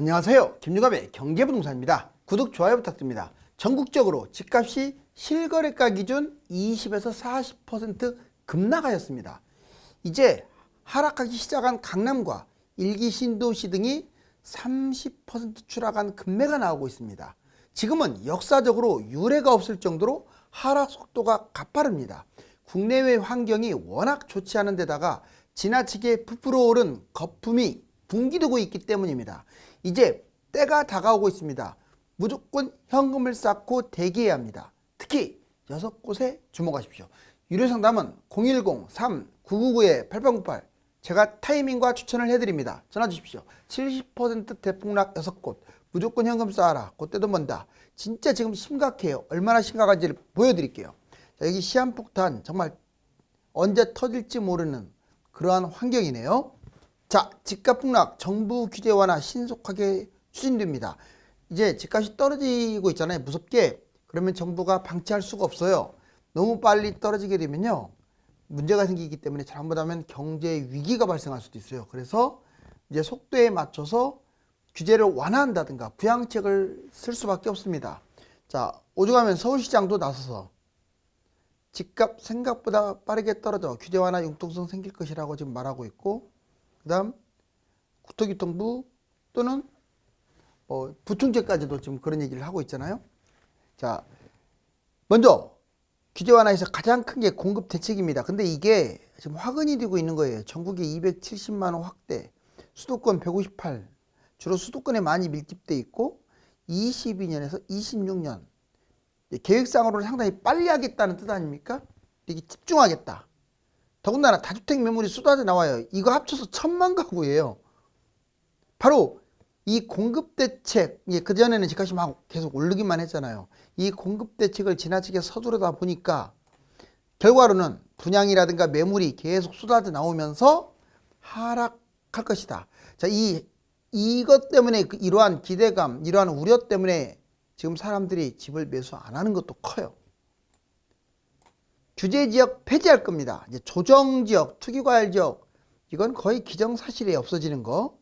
안녕하세요. 김유갑의 경제부동산입니다. 구독, 좋아요 부탁드립니다. 전국적으로 집값이 실거래가 기준 20에서 40% 급락하였습니다. 이제 하락하기 시작한 강남과 일기 신도시 등이 30% 추락한 금매가 나오고 있습니다. 지금은 역사적으로 유례가 없을 정도로 하락 속도가 가파릅니다. 국내외 환경이 워낙 좋지 않은 데다가 지나치게 부풀어 오른 거품이 붕기되고 있기 때문입니다. 이제 때가 다가오고 있습니다. 무조건 현금을 쌓고 대기해야 합니다. 특히 6곳에 주목하십시오. 유료상담은 010-3999-8898 제가 타이밍과 추천을 해드립니다. 전화 주십시오. 70% 대폭락 6곳 무조건 현금 쌓아라. 그때도 먼다. 진짜 지금 심각해요. 얼마나 심각한지를 보여드릴게요. 자, 여기 시한폭탄 정말 언제 터질지 모르는 그러한 환경이네요. 자, 집값 폭락 정부 규제 완화 신속하게 추진됩니다. 이제 집값이 떨어지고 있잖아요. 무섭게. 그러면 정부가 방치할 수가 없어요. 너무 빨리 떨어지게 되면요, 문제가 생기기 때문에 잘못하면 경제 위기가 발생할 수도 있어요. 그래서 이제 속도에 맞춰서 규제를 완화한다든가 부양책을 쓸 수밖에 없습니다. 자, 오죽하면 서울시장도 나서서 집값 생각보다 빠르게 떨어져 규제 완화 융통성 생길 것이라고 지금 말하고 있고, 그 다음 국토교통부 또는 부총재까지도 지금 그런 얘기를 하고 있잖아요. 자, 먼저 규제 완화에서 가장 큰 게 공급 대책입니다. 근데 이게 지금 화근이 되고 있는 거예요. 전국에 270만 원 확대, 수도권 158, 주로 수도권에 많이 밀집돼 있고 22년에서 26년 계획상으로는 상당히 빨리 하겠다는 뜻 아닙니까? 이게 집중하겠다. 더군다나 다주택 매물이 쏟아져 나와요. 이거 합쳐서 1000만 가구예요. 바로 이 공급대책, 그전에는 집값이 막 계속 오르기만 했잖아요. 이 공급대책을 지나치게 서두르다 보니까 결과로는 분양이라든가 매물이 계속 쏟아져 나오면서 하락할 것이다. 자, 이것 때문에 이러한 기대감, 이러한 우려 때문에 지금 사람들이 집을 매수 안 하는 것도 커요. 규제지역 폐지할 겁니다. 이제 조정지역, 투기과열지역, 이건 거의 기정사실에 없어지는 거.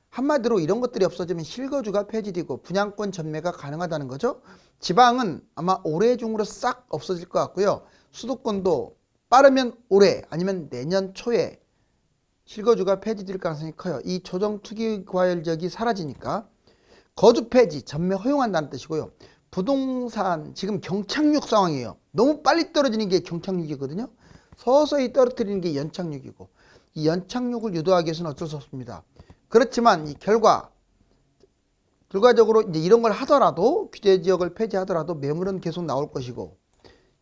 한마디로 이런 것들이 없어지면 실거주가 폐지되고 분양권 전매가 가능하다는 거죠. 지방은 아마 올해 중으로 싹 없어질 것 같고요. 수도권도 빠르면 올해 아니면 내년 초에 실거주가 폐지될 가능성이 커요. 이 조정 투기과열지역이 사라지니까. 거주 폐지, 전매 허용한다는 뜻이고요. 부동산 지금 경착륙 상황이에요. 너무 빨리 떨어지는 게 경착륙이거든요. 서서히 떨어뜨리는 게 연착륙이고, 이 연착륙을 유도하기 위해서는 어쩔 수 없습니다. 그렇지만 이 결과적으로 이제 이런 걸 하더라도, 규제 지역을 폐지하더라도 매물은 계속 나올 것이고,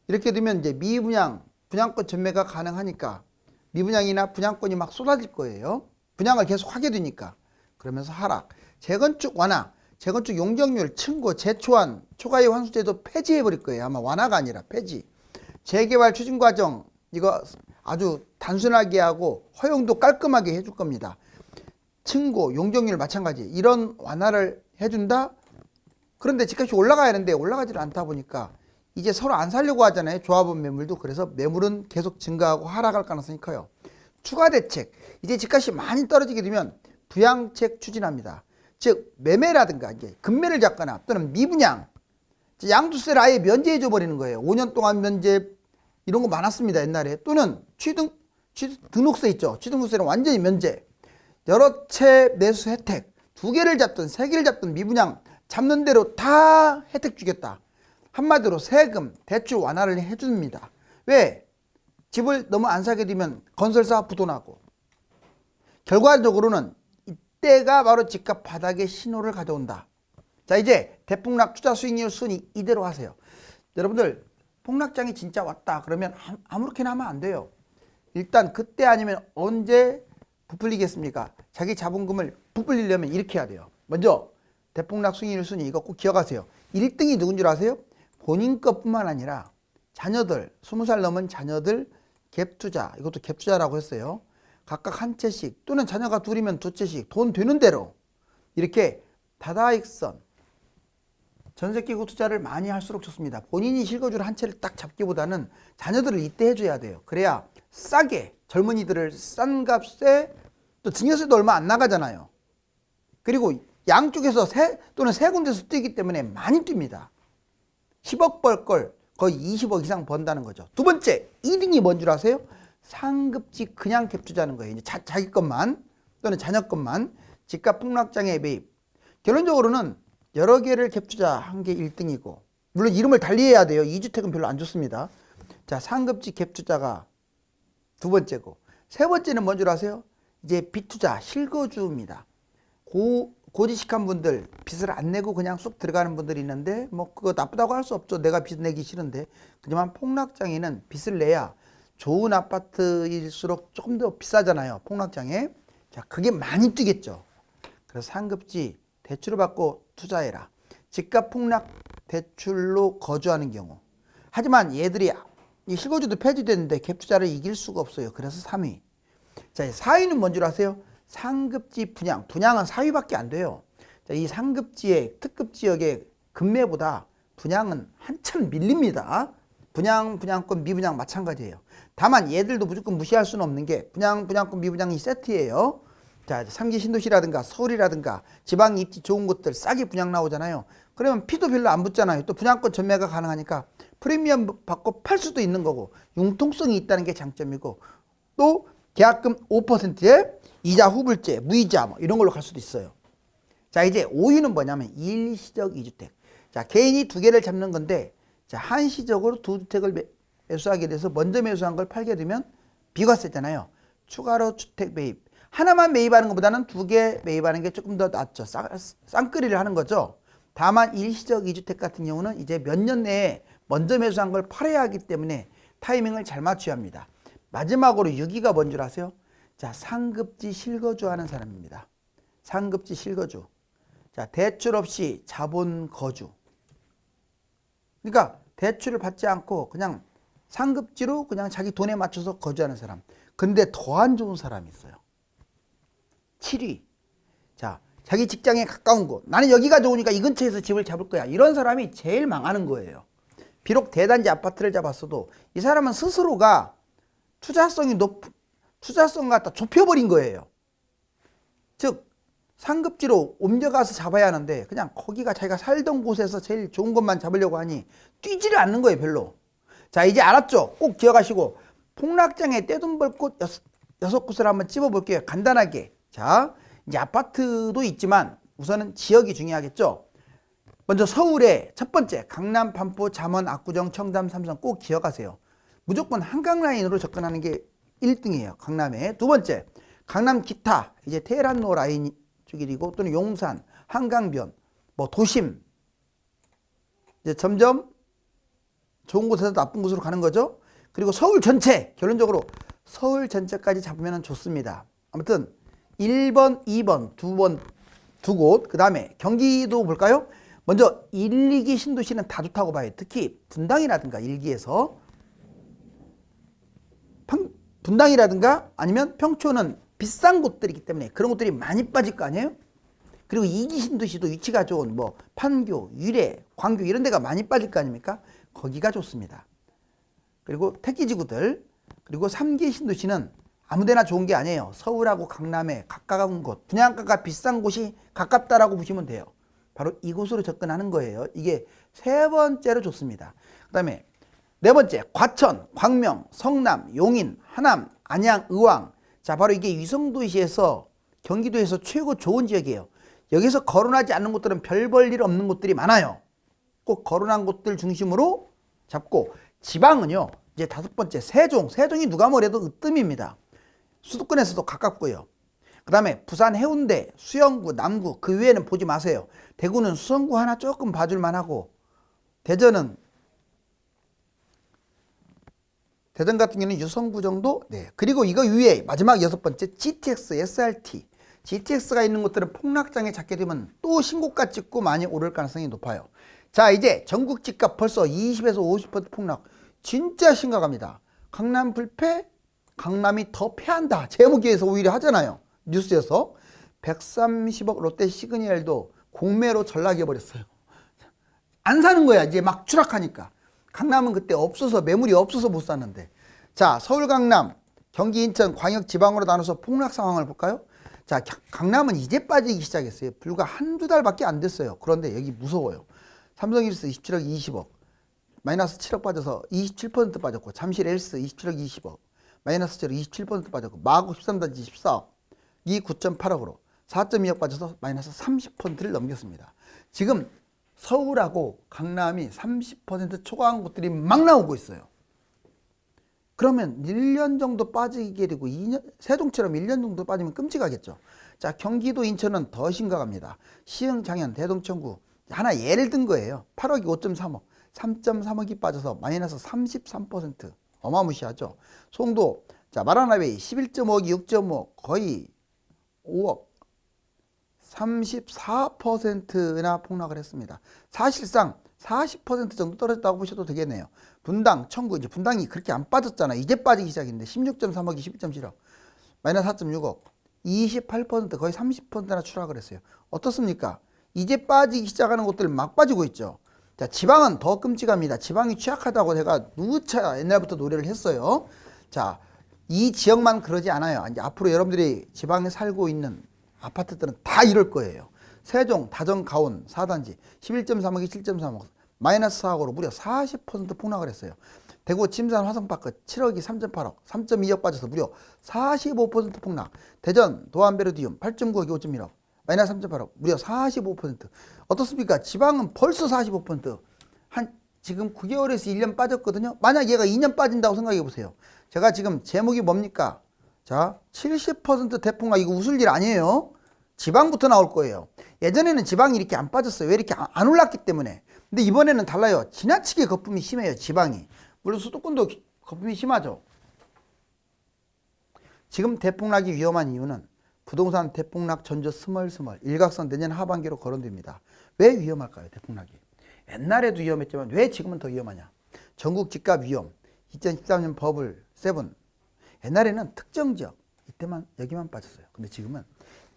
이렇게 되면 이제 미분양, 분양권 전매가 가능하니까 미분양이나 분양권이 막 쏟아질 거예요. 분양을 계속 하게 되니까. 그러면서 하락, 재건축 완화, 재건축 용적률, 층고, 재초안, 초과이익 환수제도 폐지해버릴 거예요. 아마 완화가 아니라 폐지. 재개발 추진 과정, 이거 아주 단순하게 하고 허용도 깔끔하게 해줄 겁니다. 층고, 용적률 마찬가지. 이런 완화를 해준다? 그런데 집값이 올라가야 하는데 올라가지를 않다 보니까 이제 서로 안 살려고 하잖아요. 조합원 매물도. 그래서 매물은 계속 증가하고 하락할 가능성이 커요. 추가 대책. 이제 집값이 많이 떨어지게 되면 부양책 추진합니다. 즉 매매라든가 이제 금매를 잡거나 또는 미분양, 양도세를 아예 면제해줘 버리는 거예요. 5년 동안 면제, 이런 거 많았습니다 옛날에. 또는 등록세 있죠. 취등록세는 완전히 면제. 여러 채 매수 혜택, 2개를 잡든 3개를 잡든 미분양 잡는 대로 다 혜택 주겠다. 한마디로 세금, 대출 완화를 해줍니다. 왜? 집을 너무 안 사게 되면 건설사 부도나고, 결과적으로는 이때가 바로 집값 바닥의 신호를 가져온다. 자, 이제 대폭락 투자 수익률 순위 이대로 하세요. 여러분들, 폭락장이 진짜 왔다 그러면 아무렇게나 하면 안 돼요. 일단 그때 아니면 언제 부풀리겠습니까? 자기 자본금을 부풀리려면 이렇게 해야 돼요. 먼저 대폭락 수익률 순위, 이거 꼭 기억하세요. 1등이 누군 줄 아세요? 본인 것뿐만 아니라 자녀들, 20살 넘은 자녀들 갭투자, 이것도 갭투자라고 했어요. 각각 한 채씩, 또는 자녀가 둘이면 2채씩 돈 되는 대로 이렇게 다다익선 전세기구 투자를 많이 할수록 좋습니다. 본인이 실거주를 한 채를 딱 잡기보다는 자녀들을 이때 해줘야 돼요. 그래야 싸게, 젊은이들을 싼 값에, 또 증여세도 얼마 안 나가잖아요. 그리고 양쪽에서 또는 세 군데서 뛰기 때문에 많이 뜁니다. 10억 벌 걸 거의 20억 이상 번다는 거죠. 두 번째, 2등이 뭔 줄 아세요? 상급지 그냥 갭 투자하는 거예요. 이제 자기 것만 또는 자녀 것만 집값 폭락장에 매입. 결론적으로는 여러 개를 갭 투자한 게 1등이고, 물론 이름을 달리해야 돼요. 2주택은 별로 안 좋습니다. 자, 상급지 갭 투자가 두 번째고, 세 번째는 뭔 줄 아세요? 이제 빚 투자, 실거주입니다. 고지식한 분들, 빚을 안 내고 그냥 쑥 들어가는 분들이 있는데 뭐 그거 나쁘다고 할 수 없죠. 내가 빚 내기 싫은데. 하지만 폭락장에는 빚을 내야 좋은 아파트일수록 조금 더 비싸잖아요. 폭락장에. 자, 그게 많이 뛰겠죠. 그래서 상급지 대출을 받고 투자해라. 집값 폭락 대출로 거주하는 경우. 하지만 얘들이 이 실거주도 폐지됐는데 갭 투자를 이길 수가 없어요. 그래서 3위. 자, 4위는 뭔 줄 아세요? 상급지 분양. 분양은 4위밖에 안 돼요. 자, 이 상급지의 특급 지역의 급매보다 분양은 한참 밀립니다. 분양권, 미분양 마찬가지예요. 다만 얘들도 무조건 무시할 수는 없는 게 분양권, 미분양이 세트예요. 자, 3기 신도시라든가 서울이라든가 지방 입지 좋은 곳들 싸게 분양 나오잖아요. 그러면 피도 별로 안 붙잖아요. 또 분양권 전매가 가능하니까 프리미엄 받고 팔 수도 있는 거고, 융통성이 있다는 게 장점이고, 또 계약금 5%에 이자 후불제, 무이자 뭐 이런 걸로 갈 수도 있어요. 자, 이제 5위는 뭐냐면 일시적 2주택. 자, 개인이 두 개를 잡는 건데, 자, 한시적으로 두 주택을 매수하게 돼서 먼저 매수한 걸 팔게 되면 비과세잖아요. 추가로 주택 매입. 하나만 매입하는 것보다는 두 개 매입하는 게 조금 더 낫죠. 쌍끌이를 하는 거죠. 다만 일시적 2주택 같은 경우는 이제 몇 년 내에 먼저 매수한 걸 팔아야 하기 때문에 타이밍을 잘 맞춰야 합니다. 마지막으로 6위가 뭔 줄 아세요? 자, 상급지 실거주 하는 사람입니다. 상급지 실거주. 자, 대출 없이 자본 거주. 그러니까 대출을 받지 않고 그냥 상급지로 그냥 자기 돈에 맞춰서 거주하는 사람. 근데 더 안 좋은 사람이 있어요. 7위. 자, 자기 직장에 가까운 곳. 나는 여기가 좋으니까 이 근처에서 집을 잡을 거야. 이런 사람이 제일 망하는 거예요. 비록 대단지 아파트를 잡았어도 이 사람은 스스로가 투자성 갖다 좁혀버린 거예요. 즉, 상급지로 옮겨가서 잡아야 하는데 그냥 거기가 자기가 살던 곳에서 제일 좋은 것만 잡으려고 하니 뛰지를 않는 거예요, 별로. 자, 이제 알았죠? 꼭 기억하시고, 폭락장에 떼돈 벌 곳 6곳을 한번 찝어볼게요. 간단하게. 자, 이제 아파트도 있지만 우선은 지역이 중요하겠죠? 먼저 서울의 첫 번째, 강남, 반포, 잠원, 압구정, 청담, 삼성 꼭 기억하세요. 무조건 한강 라인으로 접근하는 게 1등이에요. 강남에. 두 번째, 강남 기타, 이제 테헤란로 라인 쪽이고, 또는 용산, 한강변, 뭐 도심. 이제 점점 좋은 곳에서 나쁜 곳으로 가는 거죠. 그리고 서울 전체, 결론적으로 서울 전체까지 잡으면 좋습니다. 아무튼 1번, 2번, 두 곳. 그 다음에 경기도 볼까요? 먼저 1, 2기 신도시는 다 좋다고 봐요. 특히 분당이라든가 1기에서 분당이라든가 아니면 평촌은 비싼 곳들이기 때문에 그런 곳들이 많이 빠질 거 아니에요? 그리고 2기 신도시도 위치가 좋은 뭐 판교, 유래, 광교 이런 데가 많이 빠질 거 아닙니까? 거기가 좋습니다. 그리고 택지지구들. 그리고 3기 신도시는 아무데나 좋은 게 아니에요. 서울하고 강남에 가까운 곳, 분양가가 비싼 곳이 가깝다라고 보시면 돼요. 바로 이곳으로 접근하는 거예요. 이게 세 번째로 좋습니다. 그 다음에 네 번째, 과천, 광명, 성남, 용인, 하남, 안양, 의왕. 자, 바로 이게 위성도시에서 경기도에서 최고 좋은 지역이에요. 여기서 거론하지 않는 곳들은 별 볼 일 없는 곳들이 많아요. 꼭 거론한 곳들 중심으로 잡고, 지방은요, 이제 다섯 번째, 세종이 누가 뭐래도 으뜸입니다. 수도권에서도 가깝고요. 그 다음에 부산 해운대, 수영구, 남구, 그 외에는 보지 마세요. 대구는 수성구 하나 조금 봐줄만 하고, 대전 같은 경우는 유성구 정도? 네. 그리고 이거 위에 마지막 여섯 번째, GTX, SRT. GTX가 있는 곳들은 폭락장에 잡게 되면 또 신고가 찍고 많이 오를 가능성이 높아요. 자, 이제 전국 집값 벌써 20에서 50% 폭락. 진짜 심각합니다. 강남 불패, 강남이 더 패한다. 제목에서 오히려 하잖아요. 뉴스에서. 130억 롯데 시그널도 공매로 전락해버렸어요. 안 사는 거야. 이제 막 추락하니까. 강남은 그때 없어서, 매물이 없어서 못 샀는데. 자, 서울, 강남, 경기, 인천, 광역, 지방으로 나눠서 폭락 상황을 볼까요? 자, 강남은 이제 빠지기 시작했어요. 불과 한두 달밖에 안 됐어요. 그런데 여기 무서워요. 삼성일스 27억 20억, 마이너스 7억 빠져서 27% 빠졌고, 잠실 엘스 27억 20억, 마이너스 7억 27% 빠졌고, 마곡 13단지 14억, 이 9.8억으로 4.2억 빠져서 마이너스 30%를 넘겼습니다. 지금 서울하고 강남이 30% 초과한 곳들이 막 나오고 있어요. 그러면 1년 정도 빠지게 되고 세종처럼 1년 정도 빠지면 끔찍하겠죠. 자, 경기도 인천은 더 심각합니다. 시흥, 장현, 대동, 청구 하나 예를 든 거예요. 8억이 5.3억, 3.3억이 빠져서 마이너스 33%. 어마무시하죠. 송도, 자, 마라나베이 11.5억이 6.5억, 거의 5억, 34%나 폭락을 했습니다. 사실상 40% 정도 떨어졌다고 보셔도 되겠네요. 분당, 청구, 이제 분당이 그렇게 안 빠졌잖아. 이제 빠지기 시작했는데 16.3억이 11.7억, 마이너스 4.6억, 28% 거의 30%나 추락을 했어요. 어떻습니까? 이제 빠지기 시작하는 곳들 막 빠지고 있죠. 자, 지방은 더 끔찍합니다. 지방이 취약하다고 제가 누차 옛날부터 노래를 했어요. 자, 이 지역만 그러지 않아요. 이제 앞으로 여러분들이 지방에 살고 있는 아파트들은 다 이럴 거예요. 세종, 다정, 가온, 4단지 11.3억이 7.3억, 마이너스 4억으로 무려 40% 폭락을 했어요. 대구, 침산, 화성파크 7억이 3.8억, 3.2억 빠져서 무려 45% 폭락. 대전, 도안베르디움 8.9억이 5.1억, 마이너스 3.8억, 무려 45%. 어떻습니까? 지방은 벌써 45%. 지금 9개월에서 1년 빠졌거든요. 만약 얘가 2년 빠진다고 생각해 보세요. 제가 지금 제목이 뭡니까? 자, 70% 대폭락. 이거 웃을 일 아니에요. 지방부터 나올 거예요. 예전에는 지방이 이렇게 안 빠졌어요. 왜 이렇게 안 올랐기 때문에. 근데 이번에는 달라요. 지나치게 거품이 심해요. 지방이. 물론 수도권도 거품이 심하죠. 지금 대폭락이 위험한 이유는 부동산 대폭락 전조 스멀스멀 일각선 내년 하반기로 거론됩니다. 왜 위험할까요? 대폭락이. 옛날에도 위험했지만 왜 지금은 더 위험하냐. 전국 집값 위험, 2013년 버블 7. 옛날에는 특정 지역, 이때만 여기만 빠졌어요. 근데 지금은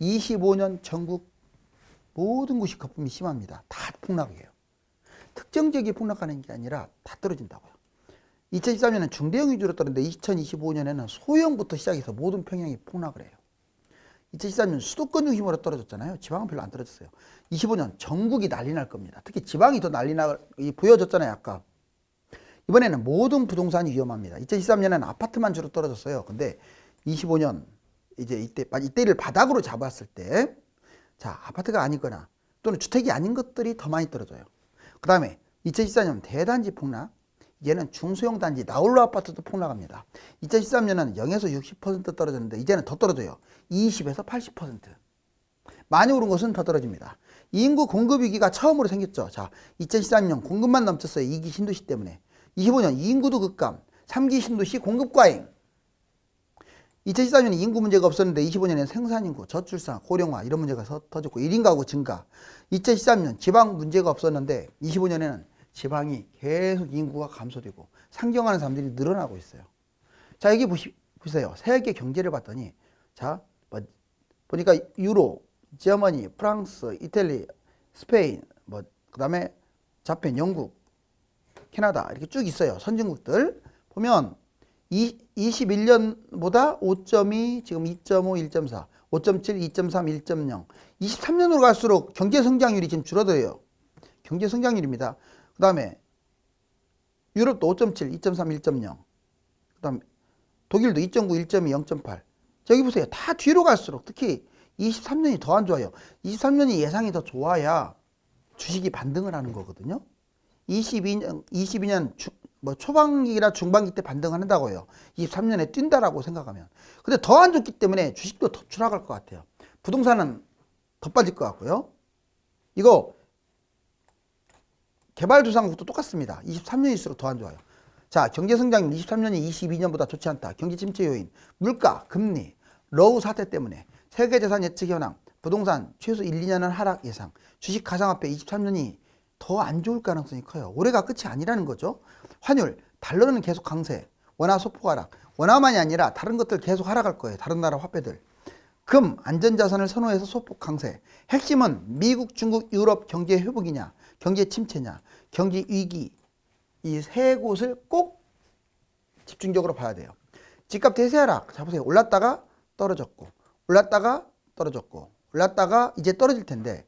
25년 전국 모든 곳이 거품이 심합니다. 다 폭락이에요. 특정 지역이 폭락하는 게 아니라 다 떨어진다고요. 2013년은 중대형 위주로 떨어졌는데 2025년에는 소형부터 시작해서 모든 평형이 폭락을 해요. 2013년 수도권 중심으로 떨어졌잖아요. 지방은 별로 안 떨어졌어요. 25년 전국이 난리 날 겁니다. 특히 지방이 더 난리 보여졌잖아요. 아까. 이번에는 모든 부동산이 위험합니다. 2013년에는 아파트만 주로 떨어졌어요. 근데 25년 이제 이때를 바닥으로 잡았을 때, 자, 아파트가 아니거나 또는 주택이 아닌 것들이 더 많이 떨어져요. 그 다음에 2014년 대단지 폭락, 이제는 중소형 단지 나홀로 아파트도 폭락합니다. 2013년은 0에서 60% 떨어졌는데 이제는 더 떨어져요. 20에서 80%. 많이 오른 것은 더 떨어집니다. 인구 공급 위기가 처음으로 생겼죠. 자, 2013년 공급만 넘쳤어요. 2기 신도시 때문에. 25년 인구도 급감, 3기 신도시 공급 과잉. 2014년에 인구 문제가 없었는데 25년에 생산인구, 저출산, 고령화 이런 문제가 터졌고 1인 가구 증가. 2013년 지방 문제가 없었는데 25년에는 지방이 계속 인구가 감소되고 상경하는 사람들이 늘어나고 있어요. 자, 여기 보세요. 세계 경제를 봤더니, 자, 보니까 유로, 저머니, 프랑스, 이탈리, 스페인, 그 다음에 자펜, 영국, 캐나다 이렇게 쭉 있어요. 선진국들 보면 21년보다 5.2, 지금 2.5, 1.4, 5.7, 2.3, 1.0. 23년으로 갈수록 경제 성장률이 지금 줄어들어요. 경제 성장률입니다. 그 다음에 유럽도 5.7, 2.3, 1.0. 그 다음에 독일도 2.9, 1.2, 0.8. 저기 보세요. 다 뒤로 갈수록 특히 23년이 더 안 좋아요. 23년이 예상이 더 좋아야 주식이 반등을 하는 거거든요. 22년 초반기나 중반기 때 반등한다고 해요. 23년에 뛴다라고 생각하면. 근데 더 안 좋기 때문에 주식도 더 추락할 것 같아요. 부동산은 더 빠질 것 같고요. 이거 개발도상국도 똑같습니다. 23년일수록 더 안 좋아요. 자, 경제성장률 23년이 22년보다 좋지 않다. 경기 침체 요인, 물가, 금리, 러우 사태 때문에 세계재산 예측 현황, 부동산 최소 1, 2년은 하락 예상, 주식 가상화폐 23년이 더 안 좋을 가능성이 커요. 올해가 끝이 아니라는 거죠. 환율, 달러는 계속 강세, 원화 소폭 하락, 원화만이 아니라 다른 것들 계속 하락할 거예요. 다른 나라 화폐들. 금, 안전자산을 선호해서 소폭 강세. 핵심은 미국, 중국, 유럽 경제 회복이냐, 경제 침체냐, 경기 위기. 이 세 곳을 꼭 집중적으로 봐야 돼요. 집값 대세 하락. 자, 보세요. 올랐다가 떨어졌고, 올랐다가 떨어졌고 올랐다가 이제 떨어질 텐데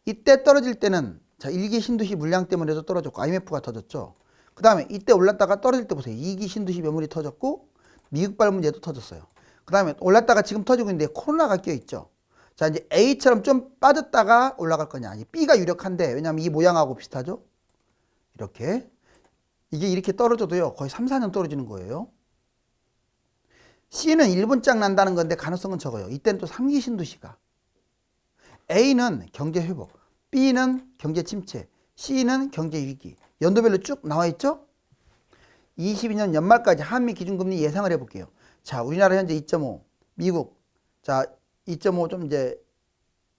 이때 떨어질 때는 자 1기 신도시 물량 때문에도 떨어졌고 IMF가 터졌죠. 그 다음에 이때 올랐다가 떨어질 때 보세요. 2기 신도시 매물이 터졌고 미국발 문제도 터졌어요. 그 다음에 올랐다가 지금 터지고 있는데 코로나가 껴있죠. 자 이제 A처럼 좀 빠졌다가 올라갈 거냐. 아니 B가 유력한데 왜냐하면 이 모양하고 비슷하죠. 이렇게 이게 이렇게 떨어져도요 거의 3, 4년 떨어지는 거예요. C는 1분짝 난다는 건데 가능성은 적어요. 이때는 또 3기 신도시가 A는 경제 회복, B는 경제 침체, C는 경제 위기. 연도별로 쭉 나와 있죠? 22년 연말까지 한미 기준금리 예상을 해볼게요. 자, 우리나라 현재 2.5, 미국, 자, 2.5 좀 이제,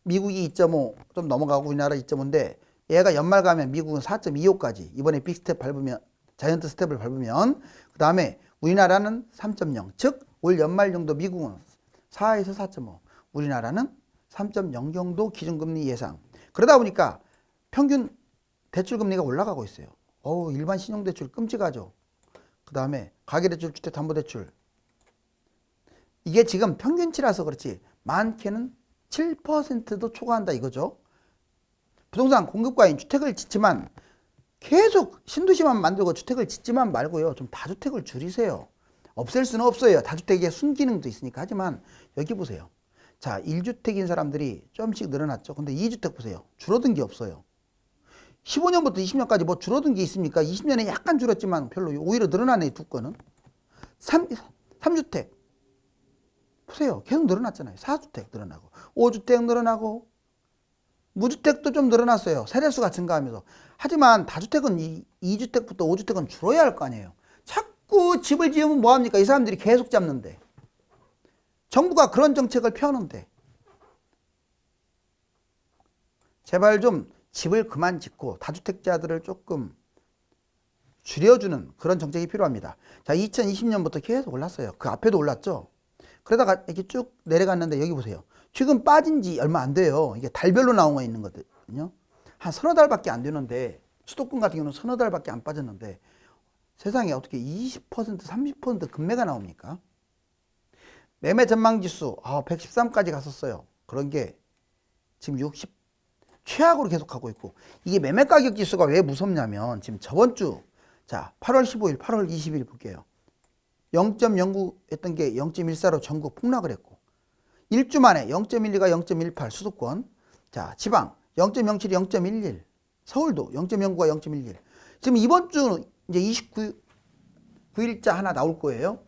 미국이 2.5 좀 넘어가고 우리나라 2.5인데, 얘가 연말 가면 미국은 4.25까지, 이번에 빅 스텝 밟으면, 자이언트 스텝을 밟으면, 그 다음에 우리나라는 3.0, 즉, 올 연말 정도 미국은 4에서 4.5, 우리나라는 3.0 정도 기준금리 예상. 그러다 보니까 평균 대출금리가 올라가고 있어요. 일반 신용대출 끔찍하죠. 그 다음에 가계대출, 주택담보대출. 이게 지금 평균치라서 그렇지 많게는 7%도 초과한다 이거죠. 부동산 공급과인 주택을 짓지만 계속 신도시만 만들고 주택을 짓지만 말고요. 좀 다주택을 줄이세요. 없앨 수는 없어요. 다주택에 순기능도 있으니까. 하지만 여기 보세요. 자, 1주택인 사람들이 좀씩 늘어났죠. 근데 2주택 보세요. 줄어든 게 없어요. 15년부터 20년까지 뭐 줄어든 게 있습니까? 20년에 약간 줄었지만 별로 오히려 늘어나네 두 건은. 3주택 보세요. 계속 늘어났잖아요. 4주택 늘어나고 5주택 늘어나고 무주택도 좀 늘어났어요. 세대수가 증가하면서. 하지만 다주택은 2주택부터 5주택은 줄어야 할 거 아니에요. 자꾸 집을 지으면 뭐합니까? 이 사람들이 계속 잡는데. 정부가 그런 정책을 펴는데. 제발 좀 집을 그만 짓고 다주택자들을 조금 줄여주는 그런 정책이 필요합니다. 자, 2020년부터 계속 올랐어요. 그 앞에도 올랐죠. 그러다가 이렇게 쭉 내려갔는데 여기 보세요. 지금 빠진 지 얼마 안 돼요. 이게 달별로 나와 있는 거거든요. 한 서너 달밖에 안 되는데 수도권 같은 경우는 서너 달밖에 안 빠졌는데 세상에 어떻게 20% 30% 급매가 나옵니까? 매매 전망지수 113까지 갔었어요. 그런 게 지금 60 최악으로 계속하고 있고 이게 매매 가격 지수가 왜 무섭냐면 지금 저번 주 자 8월 15일 8월 20일 볼게요. 0.09 했던 게 0.14로 전국 폭락을 했고 1주 만에 0.12가 0.18 수도권 자 지방 0.07이 0.11 서울도 0.09가 0.11 지금 이번 주 이제 29일자 하나 나올 거예요.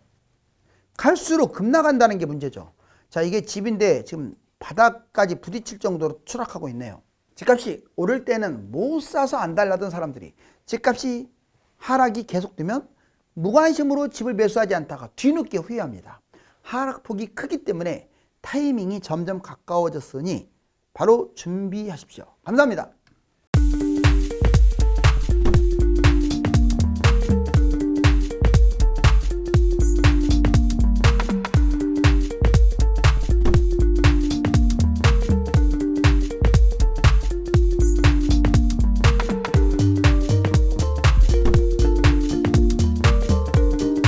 갈수록 급락한다는 게 문제죠. 자 이게 집인데 지금 바닥까지 부딪힐 정도로 추락하고 있네요. 집값이 오를 때는 못 사서 안 달라던 사람들이 집값이 하락이 계속되면 무관심으로 집을 매수하지 않다가 뒤늦게 후회합니다. 하락폭이 크기 때문에 타이밍이 점점 가까워졌으니 바로 준비하십시오. 감사합니다.